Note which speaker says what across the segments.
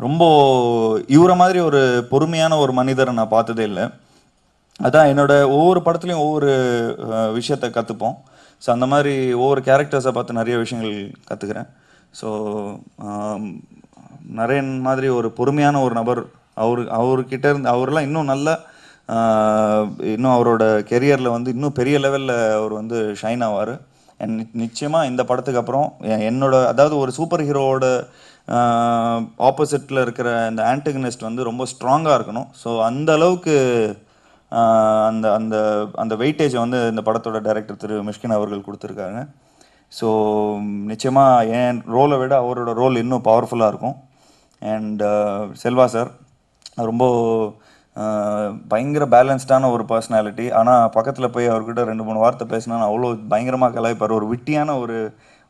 Speaker 1: ரொம்ப இவரை மாதிரி ஒரு பொறுமையான ஒரு மனிதரை நான் பார்த்ததே இல்லை. அதான் என்னோட ஒவ்வொரு படத்துலையும் ஒவ்வொரு விஷயத்தை கற்றுப்போம். ஸோ அந்த மாதிரி ஒவ்வொரு கேரக்டர்ஸை பார்த்து நிறைய விஷயங்கள் கற்றுக்கிறேன். ஸோ நரேன் மாதிரி ஒரு பொறுமையான ஒரு நபர், அவர்கிட்ட இருந்து அவரெல்லாம் இன்னும் நல்ல இன்னும் அவரோட கெரியரில் வந்து இன்னும் பெரிய லெவலில் அவர் வந்து ஷைன் ஆவார். நிச்சயமாக இந்த படத்துக்கு அப்புறம் என்னோட அதாவது ஒரு சூப்பர் ஹீரோவோட ஆப்போசிட்டில் இருக்கிற இந்த ஆன்டகனிஸ்ட் வந்து ரொம்ப ஸ்ட்ராங்காக இருக்கணும். ஸோ அந்த அளவுக்கு அந்த அந்த அந்த வெயிட்டேஜை வந்து இந்த படத்தோட டைரக்டர் திரு மிஷ்கின் அவர்கள் கொடுத்துருக்காங்க. ஸோ நிச்சயமாக என் ரோலை விட அவரோட ரோல் இன்னும் பவர்ஃபுல்லாக இருக்கும். அண்ட் செல்வா சார் ரொம்ப பயங்கர பேலன்ஸ்டான ஒரு பர்சனாலிட்டி. ஆனால் பக்கத்தில் போய் அவர்கிட்ட 2-3 வார்த்தை பேசினா அவ்வளோ பயங்கரமாக கலாய்ப்பார். ஒரு விட்டியான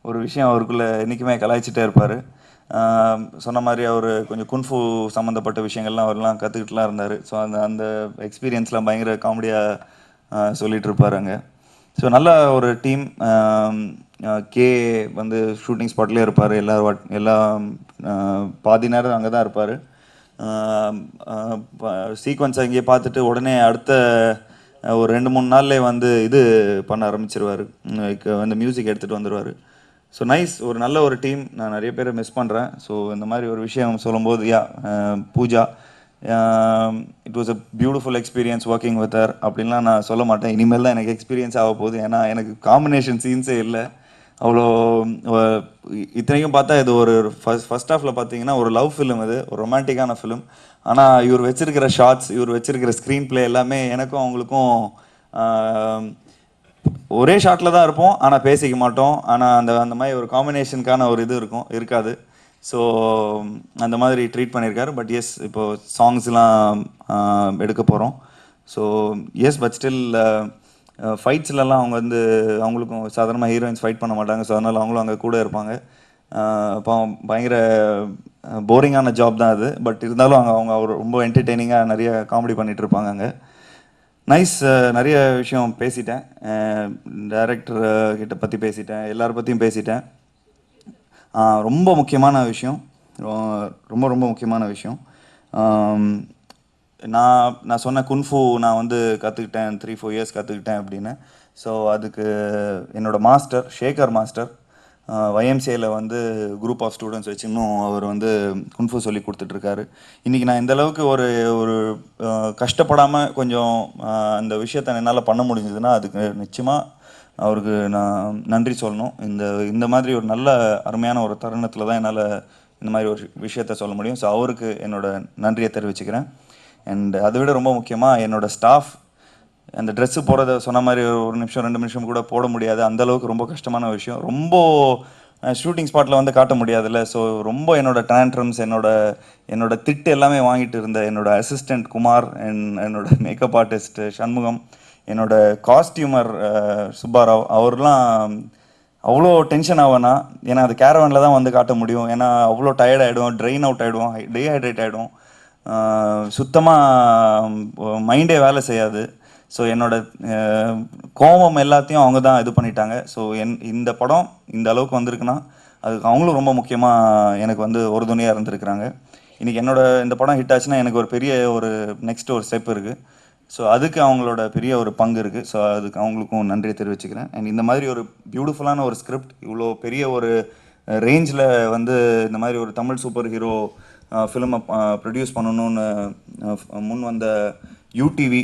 Speaker 1: ஒரு விஷயம் அவருக்குள்ளே என்றைக்குமே கலாய்ச்சிட்டே இருப்பார். சொன்ன மாதிரி அவர் கொஞ்சம் குன்ஃபு சம்மந்தப்பட்ட விஷயங்கள்லாம் அவர்லாம் கற்றுக்கிட்டுலாம் இருந்தார். ஸோ அந்த அந்த எக்ஸ்பீரியன்ஸ்லாம் பயங்கர காமெடியாக சொல்லிகிட்டு இருப்பார் அங்கே. ஸோ நல்ல ஒரு டீம். கே வந்து ஷூட்டிங் ஸ்பாட்லேயே இருப்பார். எல்லாம் பாதி நேரம் அங்கே தான் இருப்பார். சீக்வன்ஸை இங்கே பார்த்துட்டு உடனே அடுத்த ஒரு 2-3 நாள்லேயே வந்து இது பண்ண ஆரம்பிச்சிருவார். வந்து மியூசிக் எடுத்துகிட்டு வந்துடுவார். ஸோ நைஸ், ஒரு நல்ல ஒரு டீம். நான் நிறைய பேரை மிஸ் பண்ணுறேன். ஸோ இந்த மாதிரி ஒரு விஷயம் சொல்லும்போது Pooja, it was a beautiful experience working with her அப்படின்லாம் நான் சொல்ல மாட்டேன். இனிமேல் தான் எனக்கு எக்ஸ்பீரியன்ஸ் ஆக போகுது. ஏன்னா எனக்கு காம்பினேஷன் சீன்ஸே இல்லை அவ்வளோ. இத்தனைக்கும் பார்த்தா இது ஒரு ஃபர்ஸ்ட் ஹாஃபில் பார்த்தீங்கன்னா ஒரு லவ் ஃபிலிம், இது ஒரு ரொமான்டிக்கான ஃபிலிம். ஆனால் இவர் வச்சிருக்கிற ஷார்ட்ஸ், இவர் வச்சிருக்கிற ஸ்க்ரீன் பிளே எல்லாமே எனக்கும் அவங்களுக்கும் ஒரே ஷாட்டில் தான் இருப்போம், ஆனால் பேசிக்க மாட்டோம். ஆனால் அந்த மாதிரி ஒரு காம்பினேஷனுக்கான ஒரு இது இருக்காது. ஸோ அந்த மாதிரி ட்ரீட் பண்ணியிருக்காரு. பட் எஸ், இப்போது சாங்ஸ்லாம் எடுக்க போகிறோம். ஸோ எஸ், பட் ஸ்டில் ஃபைட்ஸ்லலாம் அவங்க வந்து அவங்களுக்கும் சாதாரணமாக ஹீரோயின்ஸ் ஃபைட் பண்ண மாட்டாங்க. ஸோ அதனால் அவங்களும் அங்கே கூட இருப்பாங்க. அப்போ பயங்கர போரிங்கான ஜாப் தான் அது. பட் இருந்தாலும் அவங்க அவர் ரொம்ப என்டர்டெய்னிங்காக நிறைய காமெடி பண்ணிகிட்டு இருப்பாங்க அங்கே. நைஸ். நிறைய விஷயம் பேசிட்டேன். டைரக்டர் கிட்ட பற்றி பேசிட்டேன், எல்லாரை பற்றியும் பேசிட்டேன். ரொம்ப முக்கியமான விஷயம், ரொம்ப ரொம்ப முக்கியமான விஷயம், நான் சொன்ன குன்ஃபு நான் வந்து கற்றுக்கிட்டேன், 3-4 இயர்ஸ் கற்றுக்கிட்டேன் அப்படின்னு. ஸோ அதுக்கு என்னோடய மாஸ்டர் ஷேகர் மாஸ்டர் YMCAல வந்து குரூப் ஆஃப் ஸ்டூடெண்ட்ஸ் வச்சு இன்னும் அவர் வந்து குன்ஃபு சொல்லி கொடுத்துட்ருக்காரு. இன்றைக்கி நான் இந்த அளவுக்கு ஒரு ஒரு கஷ்டப்படாமல் கொஞ்சம் அந்த விஷயத்தை என்னால் பண்ண முடிஞ்சதுன்னா அதுக்கு நிச்சயமாக அவருக்கு நான் நன்றி சொல்லணும். இந்த மாதிரி ஒரு நல்ல அருமையான ஒரு தருணத்தில் தான் என்னால் இந்த மாதிரி ஒரு விஷயத்த சொல்ல முடியும். ஸோ அவருக்கு என்னோடய நன்றியை தெரிவிச்சுக்கிறேன். அண்ட் அதை விட ரொம்ப முக்கியமாக என்னோடய ஸ்டாஃப், அந்த ட்ரெஸ்ஸு போடுறத சொன்ன மாதிரி 1 நிமிஷம் 2 நிமிஷம் கூட போட முடியாது, அந்தளவுக்கு ரொம்ப கஷ்டமான விஷயம். ரொம்ப ஷூட்டிங் ஸ்பாட்டில் வந்து காட்ட முடியாதுல்ல. ஸோ ரொம்ப என்னோடய டேண்ட்ரம்ஸ், என்னோட திட்டு எல்லாமே வாங்கிட்டு இருந்த என்னோடய அசிஸ்டண்ட் குமார், என்னோட மேக்கப் ஆர்டிஸ்ட் சண்முகம், என்னோட காஸ்டியூமர் சுப்பாராவ், அவர்லாம் அவ்வளோ டென்ஷன் ஆவேனா. ஏன்னா அது கேரவனில் தான் வந்து காட்ட முடியும். ஏன்னா அவ்வளோ டயர்ட் ஆகிடும், ட்ரெயின் அவுட் ஆகிடும், டீஹைட்ரேட் ஆகிடும், சுத்தமாக மைண்டே வேலை செய்யாது. ஸோ என்னோட கோபம் எல்லாத்தையும் அவங்க தான் இது பண்ணிட்டாங்க. ஸோ இந்த படம் இந்த அளவுக்கு வந்திருக்குன்னா அதுக்கு அவங்களும் ரொம்ப முக்கியமாக எனக்கு வந்து ஒரு துணையாக இருந்திருக்கிறாங்க. இன்றைக்கி இந்த படம் ஹிட் ஆச்சுன்னா எனக்கு ஒரு பெரிய நெக்ஸ்ட் ஒரு ஸ்டெப் இருக்குது. ஸோ அதுக்கு அவங்களோட பெரிய ஒரு பங்கு இருக்குது. ஸோ அதுக்கு அவங்களுக்கும் நன்றியை தெரிவிச்சுக்கிறேன். அண்ட் இந்த மாதிரி ஒரு பியூட்டிஃபுல்லான ஒரு ஸ்கிரிப்ட், இவ்வளோ பெரிய ஒரு ரேஞ்சில் வந்து இந்த மாதிரி ஒரு தமிழ் சூப்பர் ஹீரோ ஃபிலிமை ப்ரொடியூஸ் பண்ணணுன்னு முன் வந்த யூடிவி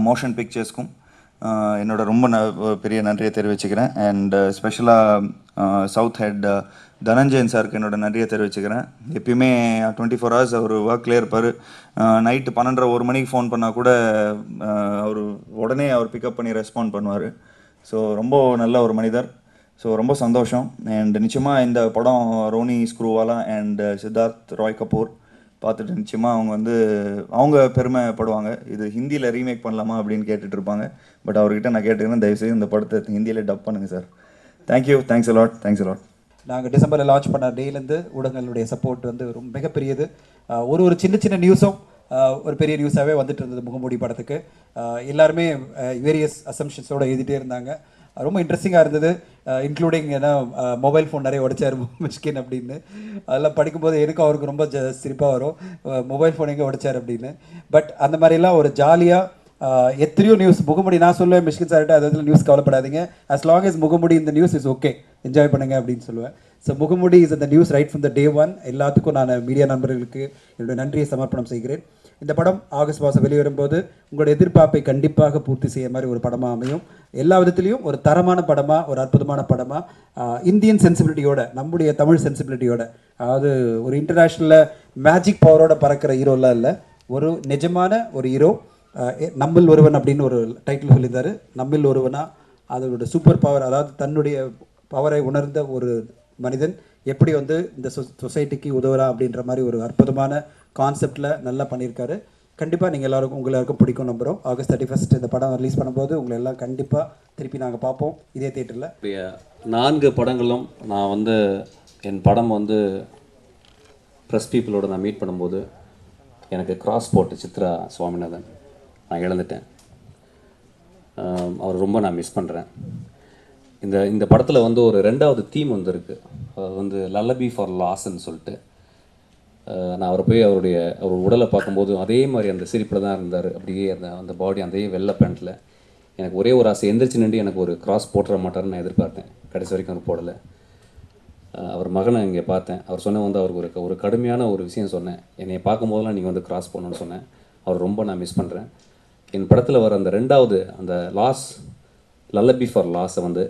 Speaker 1: மோஷன் பிக்சர்ஸ்க்கும் என்னோட ரொம்ப பெரிய நன்றியை தெரிவிச்சுக்கிறேன். அண்ட் ஸ்பெஷலாக சவுத் ஹெட் தனஞ்சயன் சாருக்கு என்னோட நன்றியை தெரிவிச்சுக்கிறேன். எப்பயுமே 24 ஹவர்ஸ் அவர் ஒர்க்லேயே இருப்பார். நைட்டு 12:30-1 மணிக்கு ஃபோன் பண்ணால் கூட அவர் உடனே பிக்கப் பண்ணி ரெஸ்பாண்ட் பண்ணுவார். ஸோ ரொம்ப நல்ல ஒரு மனிதர். ஸோ ரொம்ப சந்தோஷம். அண்ட் நிச்சயமாக இந்த படம் ரோனி ஸ்க்ரூவாலா அண்ட் சித்தார்த் ராய் கபூர் பார்த்துட்டு நிச்சயமாக அவங்க பெருமைப்படுவாங்க. இது ஹிந்தியில் ரீமேக் பண்ணலாமா அப்படின்னு கேட்டுட்டு இருப்பாங்க. பட் அவர்கிட்ட நான் கேட்டுக்கிறேன், தயவுசெய்து இந்த படத்தை ஹிந்தியில் டப் பண்ணுங்கள் sir. Thank you, thanks a lot, thanks a lot.
Speaker 2: நாங்கள் டிசம்பரில் லான்ச் பண்ண டேலேருந்து ஊடகங்களுடைய சப்போர்ட் வந்து ரொம்ப மிகப்பெரியது. ஒரு சின்ன சின்ன நியூஸும் ஒரு பெரிய நியூஸாகவே வந்துட்டு இருந்தது முகமூடி படத்துக்கு. எல்லாருமே வேரியஸ் அசம்ஷன்ஸோடு எழுதிட்டே இருந்தாங்க. ரொம்ப இன்ட்ரெஸ்டிங்காக இருந்தது. இன்க்ளூடிங் ஏன்னா மொபைல் ஃபோன் நிறைய உடைச்சார் மிஷ்கின் அப்படின்னு. அதெல்லாம் படிக்கும்போது எனக்கும் அவருக்கு ரொம்ப சிரிப்பாக வரும், மொபைல் ஃபோன் எங்கே உடைச்சார் அப்படின்னு. பட் அந்த மாதிரிலாம் ஒரு ஜாலியாக எத்தனையோ நியூஸ் முகமுடி நான் சொல்லுவேன் மிஷ்கின் சார்கிட்ட, அது நியூஸ் கவலைப்படாதீங்க, as long as முகமுடி இந்த நியூஸ் இஸ் ஓகே, என்ஜாய் பண்ணுங்க அப்படின்னு சொல்லுவேன். ஸோ முகமுடி இஸ் அந்த news right from the day one. எல்லாத்துக்கும் நான் மீடியா நண்பர்களுக்கு என்னுடைய நன்றியை சமர்ப்பணம் செய்கிறேன். இந்த படம் ஆகஸ்ட் மாதம் வெளிவரும்போது உங்களோட எதிர்பார்ப்பை கண்டிப்பாக பூர்த்தி செய்ய மாதிரி ஒரு படமாக அமையும். எல்லா விதத்துலேயும் ஒரு தரமான படமாக, ஒரு அற்புதமான படமாக, இந்தியன் சென்சிபிலிட்டியோட, நம்முடைய தமிழ் சென்சிபிலிட்டியோட, அதாவது ஒரு இன்டர்நேஷ்னலில் மேஜிக் பவரோட பறக்கிற ஹீரோலாம் இல்லை, ஒரு நிஜமான ஒரு ஹீரோ. நம்மில் ஒருவன் அப்படின்னு ஒரு டைட்டில் சொல்லியிருந்தார். நம்மில் ஒருவனா அதோட சூப்பர் பவர், அதாவது தன்னுடைய பவரை உணர்ந்த ஒரு மனிதன் எப்படி வந்து இந்த சொசைட்டிக்கு உதவுறான் அப்படின்ற மாதிரி ஒரு அற்புதமான கான்செப்டில் நல்லா பண்ணியிருக்காரு. கண்டிப்பாக நீங்கள் உங்கள் எல்லாருக்கும் பிடிக்கும் நம்புகிறோம். ஆகஸ்ட் 31 இந்த படம் ரிலீஸ் பண்ணும்போது உங்களை எல்லாம் கண்டிப்பாக திருப்பி நாங்கள் பார்ப்போம் இதே தேட்டரில்.
Speaker 3: 4 படங்களும் நான் வந்து என் படம் வந்து ப்ரெஸ் பீப்புளோட நான் மீட் பண்ணும்போது எனக்கு கிராஸ் போட்டு சித்ரா சுவாமிநாதன் நான் இழந்துட்டேன். அவர் ரொம்ப நான் மிஸ் பண்ணுறேன். இந்த படத்தில் வந்து ஒரு 2வது தீம் வந்து இருக்குது, அது வந்து லல்லபி ஃபார் லாஸ்ன்னு சொல்லிட்டு. நான் அவரை போய் அவர் உடலை பார்க்கும்போது அதே மாதிரி அந்த சிரிப்பில் தான் இருந்தார், அப்படியே அந்த பாடி அதே வெள்ளை பேண்ட்டில். எனக்கு ஒரே ஒரு ஆசை, எந்திரிச்சு நின்று எனக்கு ஒரு கிராஸ் போட்டுற மாட்டார்னு நான் எதிர்பார்த்தேன். கடைசி வரைக்கும் அவர் போடலை. அவர் மகனை இங்கே பார்த்தேன். அவர் சொன்ன வந்து அவருக்கு ஒரு கடுமையான ஒரு விஷயம் சொன்னேன், என்னை பார்க்கும்போதெல்லாம் நீங்கள் வந்து கிராஸ் பண்ணணும்னு சொன்னேன். அவர் ரொம்ப நான் மிஸ் பண்ணுறேன். என் படத்தில் வர அந்த 2வது அந்த லல்லபி ஃபார் லாஸை வந்து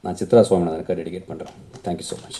Speaker 3: நான் சித்ரா சுவாமிநாதனுக்கு டெடிகேட் பண்ணுறேன். Thank you so much.